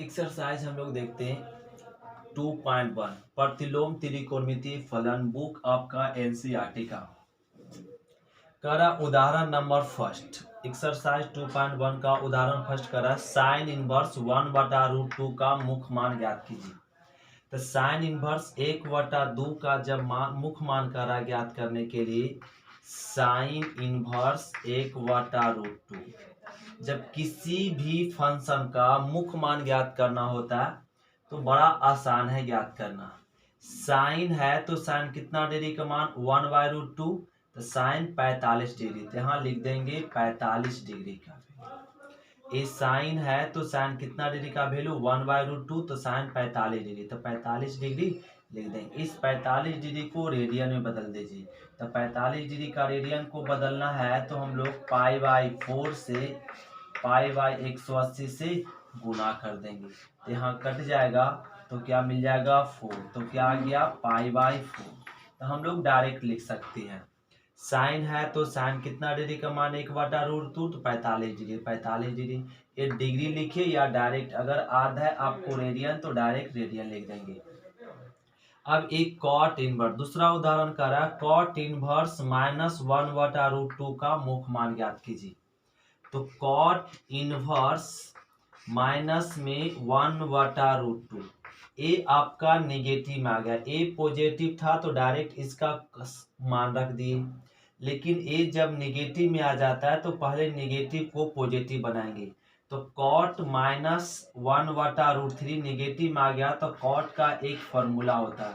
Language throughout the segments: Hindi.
एक्सरसाइज हम लोग देखते हैं 2.1 प्रतिलोम त्रिकोणमितीय फलन बुक आपका एनसीईआरटी का करा उदाहरण नंबर फर्स्ट। एक्सरसाइज 2.1 का उदाहरण फर्स्ट करा साइन इनवर्स 1/√2 का मुख्य मान ज्ञात कीजिए। तो साइन इनवर्स 1/2 का जब मुख्य मान करा ज्ञात करने के लिए साइन इनवर्स 1/√2 जब किसी भी फंक्शन का मुख्य मान ज्ञात करना होता है तो बड़ा आसान है ज्ञात करना। साइन है तो साइन कितना डिग्री का मान 1/√2, तो साइन 45 डिग्री, तो यहाँ लिख देंगे 45 डिग्री का वैल्यू। ये साइन है तो साइन कितना डिग्री का वैल्यू 1/√2, तो साइन 45 डिग्री, तो 45 डिग्री लिख देंगे। इस 45 डिग्री को रेडियन में बदल दीजिए। तो 45 डिग्री का रेडियन को बदलना है तो हम लोग π/4 से π/180 से गुना कर देंगे, तो यहाँ कट जाएगा तो क्या मिल जाएगा 4, तो क्या आ गया π/4। तो हम लोग डायरेक्ट लिख सकते हैं साइन है तो साइन कितना डिग्री का मान 1/√2, तो 45 डिग्री। 45 डिग्री ये डिग्री लिखिए या डायरेक्ट अगर आधा है आपको रेडियन तो डायरेक्ट रेडियन लिख देंगे। अब एक कॉट इनवर्स दूसरा उदाहरण कर रहा है कॉट इनवर्स -1/√2 का मुख्य मान ज्ञात कीजिए। तो कॉट इनवर्स माइनस में 1/√2 ए आपका नेगेटिव में आ गया। ए पॉजिटिव था तो डायरेक्ट इसका मान रख दिए, लेकिन ए जब नेगेटिव में आ जाता है तो पहले नेगेटिव को पॉजिटिव बनाएंगे। तो कॉट -1/√3 नेगेटिव में आ गया तो कॉट का एक फॉर्मूला होता है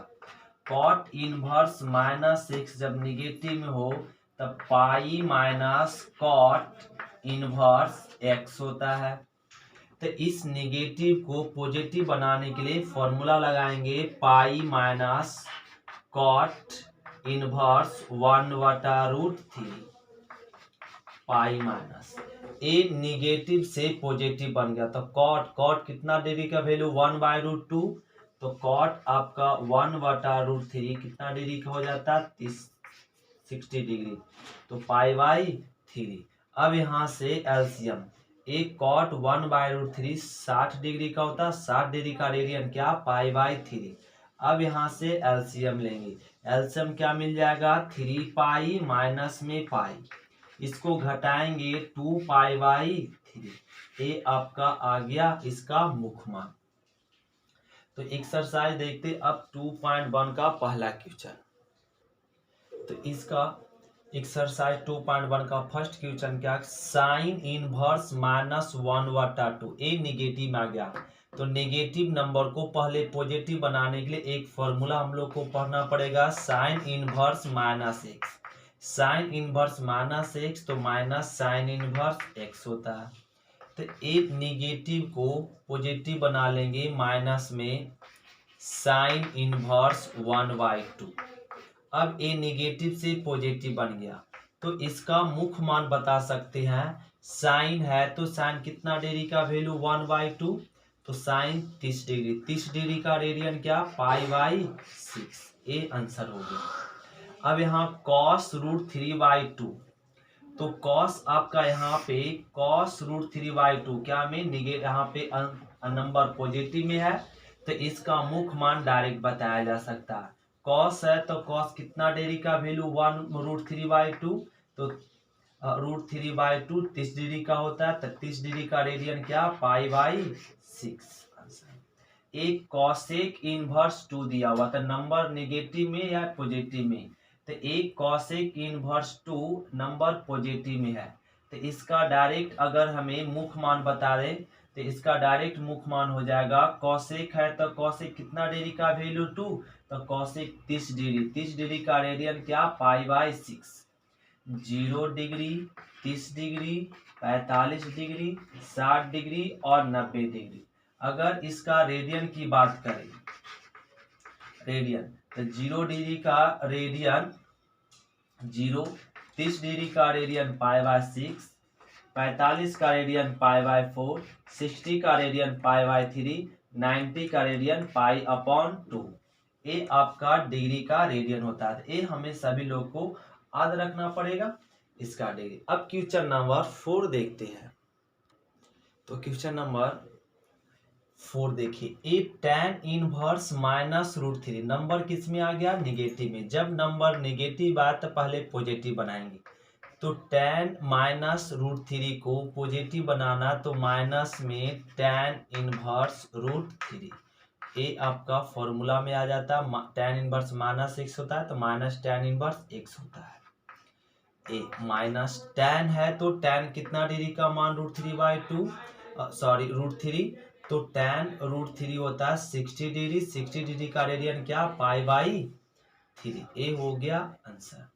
कॉट इनवर्स -6 जब नेगेटिव में हो तब pi minus cot inverse x होता है। तो इस नेगेटिव को पॉजिटिव बनाने के लिए फॉर्मूला लगाएंगे pi minus cot inverse 1/√3 pi minus ए नेगेटिव से पॉजिटिव बन गया। तो कॉट कितना डिग्री का वैल्यू 1/√2, तो कॉट आपका 1/√3 कितना डिग्री का हो जाता है 60 डिग्री, तो π/3। अब यहाँ से एलसीएम एक कॉट 1/√3 60 डिग्री का होता है, 60 डिग्री का रेडियन क्या π/3। अब यहाँ से एलसीएम लेंगे, एलसीएम क्या मिल जाएगा 3π माइनस में पाई, इसको घटाएंगे 2π/3, ये आपका आ गया इसका मुख्य मान। तो एक्सरसाइज देखते अब 2.1 का पहला क्वेश्चन। तो इसका एक्सरसाइज 2.1 का फर्स्ट क्वेश्चन क्या साइन इनवर्स -1/2 ए नेगेटिव में आ गया। तो नेगेटिव नंबर को पहले पॉजिटिव बनाने के लिए एक फॉर्मूला हम लोग को पढ़ना पड़ेगा sign inverse -x। Sign inverse -x तो माइनस साइन इनवर्स x होता है। तो एक नेगेटिव को पॉजिटिव बना लेंगे माइनस में साइन इनवर्स 1/2। अब ए नेगेटिव से पॉजिटिव बन गया तो इसका मुख्य मान बता सकते हैं। साइन है तो साइन कितना डिग्री का वैल्यू 1/2, तो साइन 30 डिग्री, 30 डिग्री का रेडियन क्या π/6, ये आंसर हो गया। अब यहाँ cos √3/2, तो cos आपका यहाँ पे cos √3/2 क्या में निगेटिव, यहाँ पे नंबर पॉजिटिव में है तो इसका मुख्य मान डायरेक्ट बताया जा सकता है। cos है तो cos कितना डिग्री का वैल्यू 1√3/2, तो √3/2 30 डिग्री का होता है, तो 30 डिग्री का रेडियन क्या π/6 आंसर। एक कॉसेक इनवर्स 2 दिया हुआ था, नंबर नेगेटिव में या पॉजिटिव में, तो एक कॉसेक इनवर्स 2 नंबर पॉजिटिव में है, तो इसका डायरेक्ट अगर हमें मुख्य मान बता दें तो इसका डायरेक्ट मुख्य मान हो जाएगा कॉसेक है तो कॉसेक कितना डिग्री का वैल्यू 2, तो कॉसेक 30 डिग्री, 30 डिग्री का रेडियन क्या π/6। 0 डिग्री, 30 डिग्री, 45 डिग्री, 60 डिग्री और 90 डिग्री। अगर इसका रेडियन की बात करें रेडियन तो 0 डिग्री का रेडियन 0, 30 डिग्री का रेडियन π/6, 45 का रेडियन π/4, 60 का रेडियन π/3, 90 का रेडियन π/2। ये आपका डिग्री का रेडियन होता है। ये हमें सभी लोग को याद रखना पड़ेगा इसका डिग्री। अब क्वेश्चन नंबर 4 देखते हैं। तो क्वेश्चन नंबर 4 देखिए a tan inverse minus root three, number किस में आ गया, निगेटिव में। जब नंबर निगेटिव आए तो पहले पॉजिटिव बनाएंगे, तो tan माइनस रूट थ्री को पॉजिटिव बनाना, तो माइनस में tan इनवर्स रूट थ्री, ये आपका फॉर्मूला में आ जाता है। tan इनवर्स माइनस एक्स होता है तो माइनस tan इनवर्स एक्स होता है। ए माइनस tan है तो tan कितना डिग्री का मान root three by two, sorry root three, तो tan रूट थ्री होता है 60 डिग्री। 60 डिग्री का रेडियन क्या, पाई बाई थ्री। ए हो गया आंसर।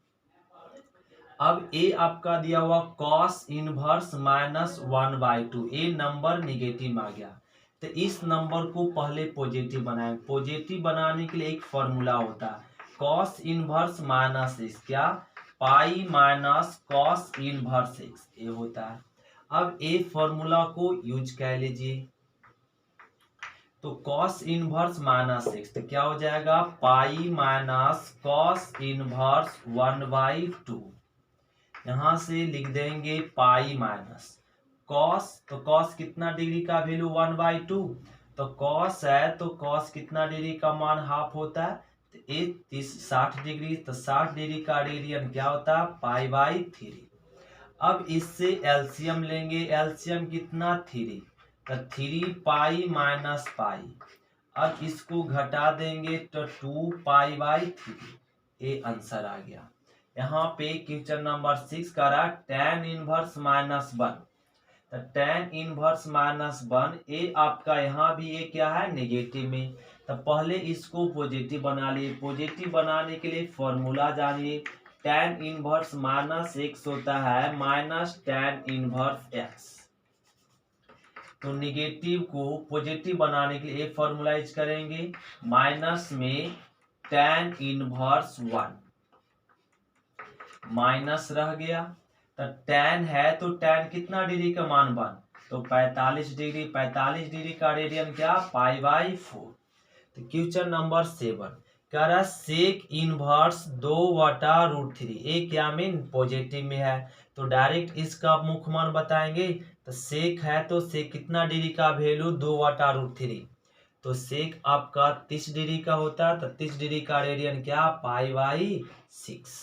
अब ए आपका दिया हुआ cos inverse minus one by two, ए नंबर निगेटिव आ गया, तो इस नंबर को पहले पॉजिटिव बनाए। पॉजिटिव बनाने के लिए एक फॉर्मूला होता है, cos इनवर्स माइनस एक्स, क्या, pi minus cos inverse x, ये होता है। अब ए फॉर्मूला को यूज कर लीजिए, तो cos इनवर्स माइनस एक्स, तो क्या हो जाएगा, pi minus cos inverse one by to. यहां से लिख देंगे पाई माइनस कॉस, तो कॉस कितना डिग्री का वैल्यू, वन बाई टू, तो कॉस है तो कॉस कितना डिग्री का मान हाफ होता है, तो ये 60 डिग्री, तो 60 डिग्री का रेडियन क्या होता है, पाई बाई थ्री। अब इससे एलसीएम लेंगे, एलसीएम कितना, थ्री, तो थ्री पाई माइनस पाई। अब इसको घटा देंगे तो 2 पाई बाई थ्री, ये आंसर आ गया। यहाँ पे क्वेश्चन नंबर 6 का रहा tan इनवर्स माइनस वन, तो tan इनवर्स माइनस वन, ये आपका यहाँ भी ये क्या है, नेगेटिव में, तो पहले इसको पॉजिटिव बना लिए। पॉजिटिव बनाने के लिए फॉर्मूला जानिए, tan इनवर्स माइनस एक्स होता है माइनस tan इनवर्स एक्स। तो निगेटिव को पॉजिटिव बनाने के लिए एक फॉर्मूला यूज करेंगे, माइनस में tan इनवर्स वन, माइनस रह गया, तो tan है तो tan कितना डिग्री का मान वन, तो 45 डिग्री, 45 डिग्री का रेडियन क्या, पाई बाई फोर। तो क्वेश्चन नंबर 7 कह रहा है सेक इनवर्स 2/√3, ये क्या में पॉजिटिव में है, तो डायरेक्ट इसका मुख्य मान बताएंगे। तो सेक है तो सेक कितना डिग्री का वैल्यू, 2/√3, तो सेक आपका 30 डिग्री का होता है, तो 30 डिग्री का रेडियन क्या, pi by six.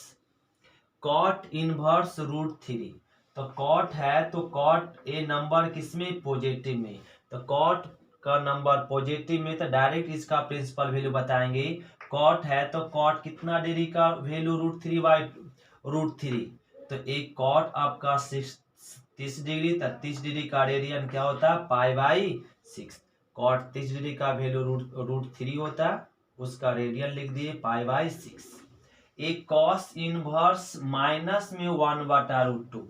Cot inverse root three, तो कॉट है तो कॉट ए नंबर किसमें, पॉजिटिव में, तो कॉट का नंबर पॉजिटिव में, तो डायरेक्ट इसका प्रिंसिपल वैल्यू बताएंगे। कॉट है तो कॉट कितना डिग्री का वैल्यू, √3/√3, तो एक कॉट आपका 30 डिग्री, तो 30 डिग्री का रेडियन क्या होता है, pi by six. Cot 30 degree का वैल्यू √3 होता है, उसका रेडियन लिख दिए पाई बाई सिक्स। एक कॉस इनवर्स माइनस में 1/√2,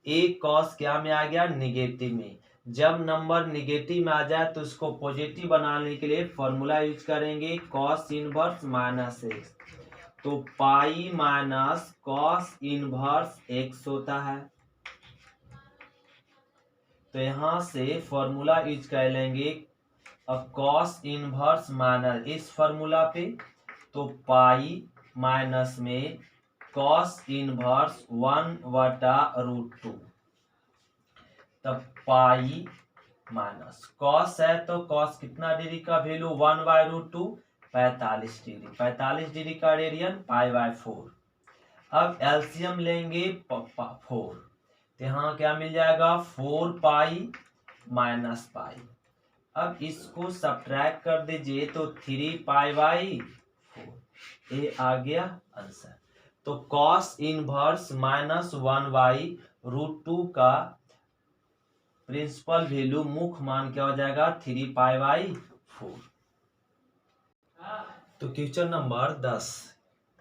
एक कॉस क्या में आ गया, निगेटिव में। जब नंबर निगेटिव में आ जाए तो उसको पॉजिटिव बनाने के लिए फॉर्मूला यूज करेंगे, कॉस इनवर्स माइनस एक्स, तो pi minus cos inverse x होता है। तो यहां से फॉर्मूला यूज कर लेंगे, अब कॉस इनवर्स माइनस इस फॉर्मूला पे, तो पाई माइनस में कॉस इनवर्स 1/√2, तब पाई माइनस कॉस है तो कॉस कितना डिग्री का वैल्यू, 1/√2, 45 डिग्री, 45 डिग्री का रेडियन पाई बाई फोर। अब एलसीएम लेंगे 4, तो यहाँ क्या मिल जाएगा, 4 पाई माइनस पाई। अब इसको सब्ट्रैक्ट कर दीजिए तो 3 पाई बाई फोर, ये आ गया आंसर। तो कॉस इनवर्स माइनस 1/√2 का प्रिंसिपल वैल्यू मुख्य मान क्या हो जाएगा, 3 पाई बाई फोर। तो क्वेश्चन नंबर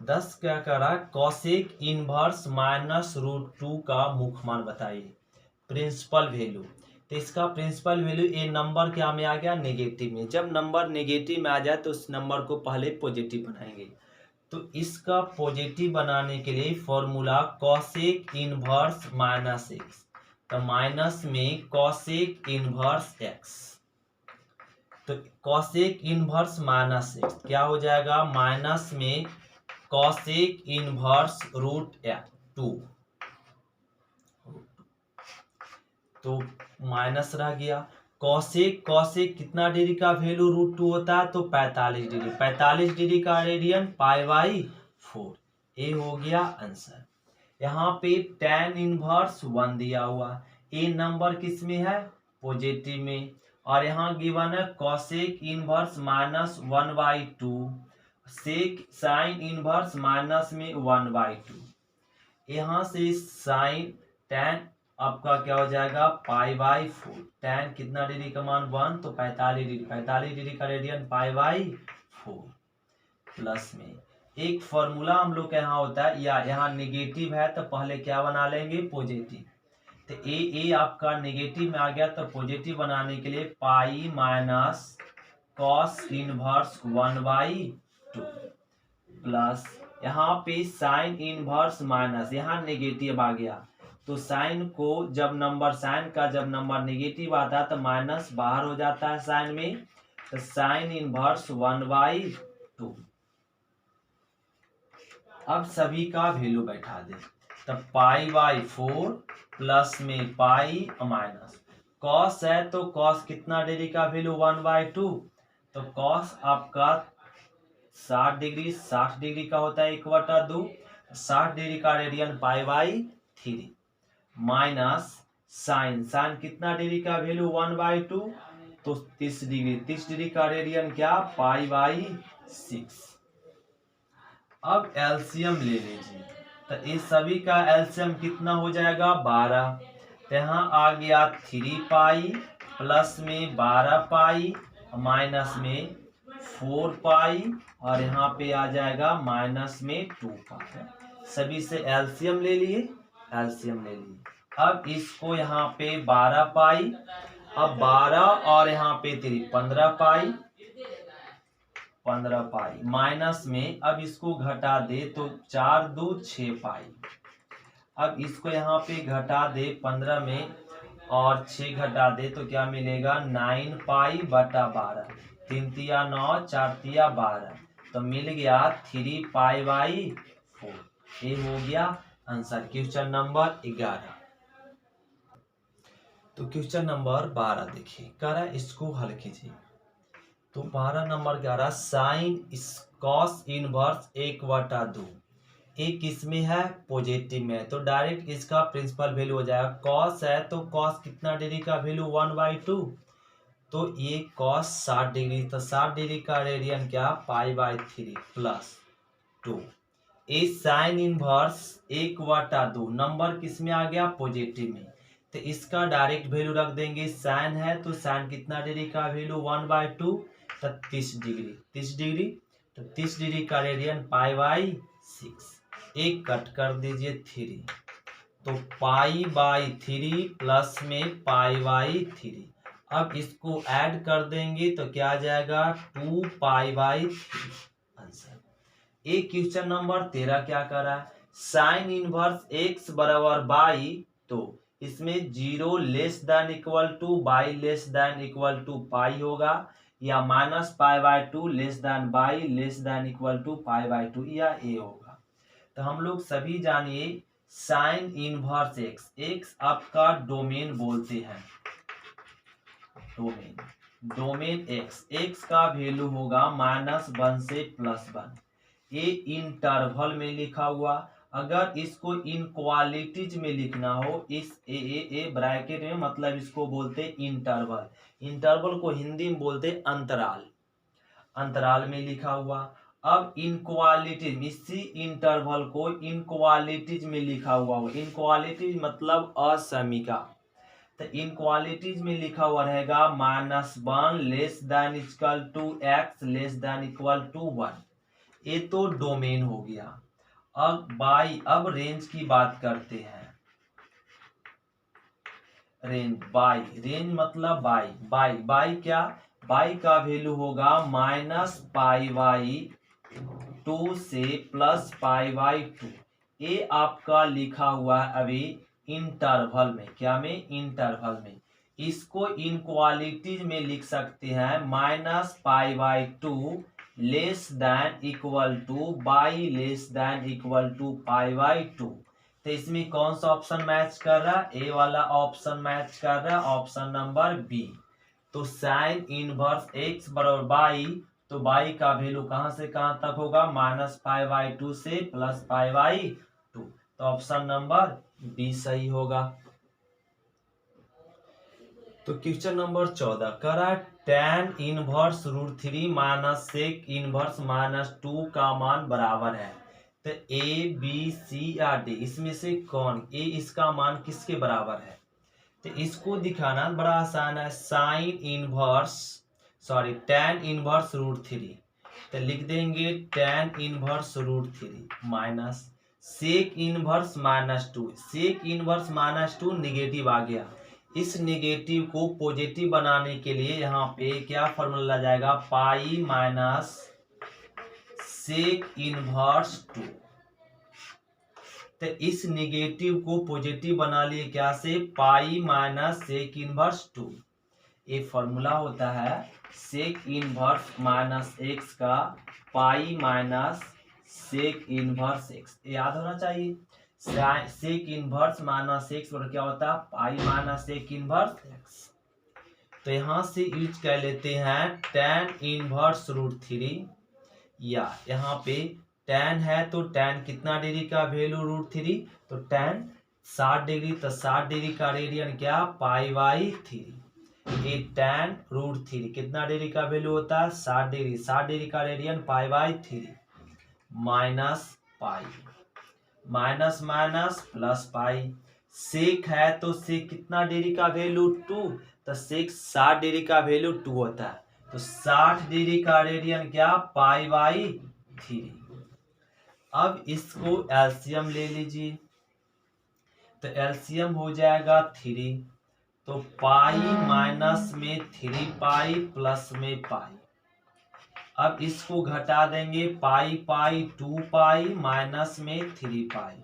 10 क्या कर रहा है, कॉसेक इनवर्स माइनस √2 का मुख्य मान बताइए, प्रिंसिपल वैल्यू। तो इसका प्रिंसिपल वैल्यू ए नंबर क्या में आ गया, नेगेटिव में। जब नंबर नेगेटिव में आ जाए तो उस नंबर को पहले पॉजिटिव बनाएंगे, तो इसका पॉजिटिव बनाने के लिए formula cosec inverse minus x, तो माइनस में कॉसेक इनवर्स एक्स, तो कॉसेक इनवर्स माइनस एक्स क्या हो जाएगा, माइनस में कॉसेक इनवर्स √2, तो माइनस रह गया, कॉसेक कितना डिग्री का वैल्यू √2 होता है? तो 45 डिग्री। 45 डिग्री का रेडियन π/4। ये हो गया आंसर। यहाँ पे tan इनवर्स 1 दिया हुआ। ए नंबर किस में है? पॉजिटिव में। और यहाँ गिवन है कॉसेक इनवर्स -1/2, सेक साइन इनवर्स माइनस में 1/2। यहाँ से साइन tan आपका क्या हो जाएगा? π/4। tan कितना डिग्री का मान 1, तो 45 डिग्री। 45 डिग्री का रेडियन π/4 प्लस में एक फॉर्मूला हम लोग का यहाँ होता है, या यहाँ निगेटिव है तो पहले क्या बना लेंगे? पॉजिटिव। तो ए आपका नेगेटिव में आ गया, तो पॉजिटिव बनाने के लिए pi minus cos inverse 1/2 plus यहाँ पे साइन इनवर्स माइनस, यहाँ नेगेटिव आ गया तो साइन को जब नंबर नेगेटिव आता है तो माइनस बाहर हो जाता है साइन में, तो साइन इनवर्स 1/2। अब सभी का वैल्यू बैठा दे, तब π/4 प्लस में पाई माइनस कॉस है, तो कॉस कितना डिग्री का वैल्यू 1/2, तो कॉस आपका 60 डिग्री का होता है 1/2। 60 डिग्री का रेडियन π/3 माइनस साइन कितना डिग्री का वैल्यू 1/2, तो 30 डिग्री का रेडियन क्या? π/6। अब एलसीएम ले लीजिए, तो इस सभी का एलसीएम कितना हो जाएगा? 12। तो यहाँ आ गया 3π प्लस में 12π माइनस में 4π, और यहाँ पे आ जाएगा माइनस में 2π। सभी से एलसीएम ले लिए। अब इसको यहाँ पे 12π, अब 12 और यहाँ पे 3 15π माइनस में, अब इसको घटा दे तो 4 2 6π। अब इसको यहाँ पे घटा दे 15 में और 6 घटा दे तो क्या मिलेगा? 9π/12। 3 तिया 9, 4 तिया 12, तो मिल गया 3π/4। ये हो गया आंसर क्वेश्चन नंबर 11। तो क्वेश्चन नंबर 12 देखिए, कह रहा है इसको हल कीजिए। तो 12 नंबर 11 साइन कॉस इनवर्स 1/2। एक इसमें है पॉजिटिव में, तो डायरेक्ट इसका प्रिंसिपल वैल्यू हो जाएगा। कॉस है तो कॉस कितना डिग्री का वैल्यू 1/2, तो ये कॉस 60 डिग्री, तो 60 डिग्री का रेडियन क्या? π/3 प्लस 2। ए साइन इनवर्स 1/2 नंबर किस में आ गया? पॉजिटिव में, तो इसका डायरेक्ट वैल्यू रख देंगे। साइन है तो साइन कितना डिग्री का वैल्यू 1/2, तो 30 डिग्री, तो 30 डिग्री का रेडियन π/6। एक कट कर दीजिए 3, तो π/3 प्लस में π/3। अब इसको ऐड कर देंगे तो क्या आ जाएगा? 2π/3 आंसर। एक क्वेश्चन नंबर 13 क्या कर रहा है? साइन इनवर्स x बराबर बाई, तो इसमें 0 less than equal to y less than equal to pi होगा, या -π/2 less than y less than equal to π/2, या ए होगा। तो हम लोग सभी जानिए साइन इनवर्स x आपका डोमेन बोलते हैं। डोमेन x का वैल्यू होगा -1 से +1। ये इंटरवल में लिखा हुआ। अगर इसको इनक्वालिटीज में लिखना हो, इस ए ब्रैकेट में, मतलब इसको बोलते इंटरवल। इंटरवल को हिंदी में बोलते अंतराल में लिखा हुआ। अब इनक्वालिटीज, इसी इंटरवल को इनक्वालिटीज में लिखा हुआ हो। इनक्वालिटीज मतलब असमीका, तो इनक्वालिटीज में लिखा हुआ रहेगा -1 less than equal to x less than equal to 1। ये तो डोमेन हो गया। अब रेंज की बात करते हैं। रेंज मतलब बाई क्या? बाई का वैल्यू होगा -π/2 से +π/2। ये आपका लिखा हुआ है अभी इंटरवल में। क्या में? इंटरवल में। इसको इनक्वालिटीज में लिख सकते हैं -π/2 less than equal to y less than equal to π/2। तो इसमें कौन सा ऑप्शन मैच कर रहा है? ए वाला ऑप्शन मैच कर रहा है, ऑप्शन नंबर बी। तो साइन इनवर्स x बराबर बाई, तो बाई का वैल्यू कहां से कहां तक होगा, -π/2 से +π/2। तो ऑप्शन नंबर बी सही होगा। तो क्वेश्चन नंबर 14 करा tan inverse √3 minus sec inverse -2 का मान बराबर है। तो ए बी सी या डी इसमें से कौन, ए इसका मान किसके बराबर है। तो इसको दिखाना बड़ा आसान है, tan इनवर्स √3, तो लिख देंगे tan inverse √3 minus sec inverse -2। Sec inverse -2 negative आ गया, इस निगेटिव को पॉजिटिव बनाने के लिए यहाँ पे क्या फॉर्मूला जाएगा, पाई माइनस सेक इनवर्स 2। तो इस निगेटिव को पॉजिटिव बना लिए क्या से, पाई माइनस सेक इनवर्स 2। ये फॉर्मूला होता है सेक इनवर्स -x का pi minus sec inverse x, याद होना चाहिए। सेक इनवर्स -x और क्या होता है, pi minus sec inverse x। तो यहां से यूज कर लेते हैं tan इनवर्स √3, या यहाँ पे tan है तो tan कितना डिग्री का वैल्यू √3, तो tan 60 डिग्री, तो 60 डिग्री का रेडियन क्या, π/3। ये tan √3 कितना डिग्री का वैल्यू होता है, 60 डिग्री, 60 डिग्री का radian π/3 minus pi, minus minus plus pi. Sec है तो सेक कितना डिग्री का वैल्यू 2, तो सेक 60 डिग्री का वैल्यू 2 होता है, तो 60 डिग्री का रेडियन क्या, π/3। अब इसको एलसीएम ले लीजिए, तो एलसीएम हो जाएगा 3, तो पाई माइनस में 3 प्लस में पाई। अब इसको घटा देंगे, पाई 2 माइनस में 3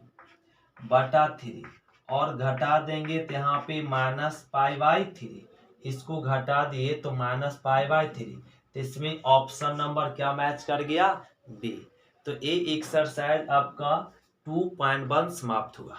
बटा 3, और घटा देंगे तो यहाँ पे -π/3, इसको घटा दिए तो -π/3। तो इसमें ऑप्शन नंबर क्या मैच कर गया, बी। तो ये एक्सरसाइज आपका 2.1 समाप्त हुआ।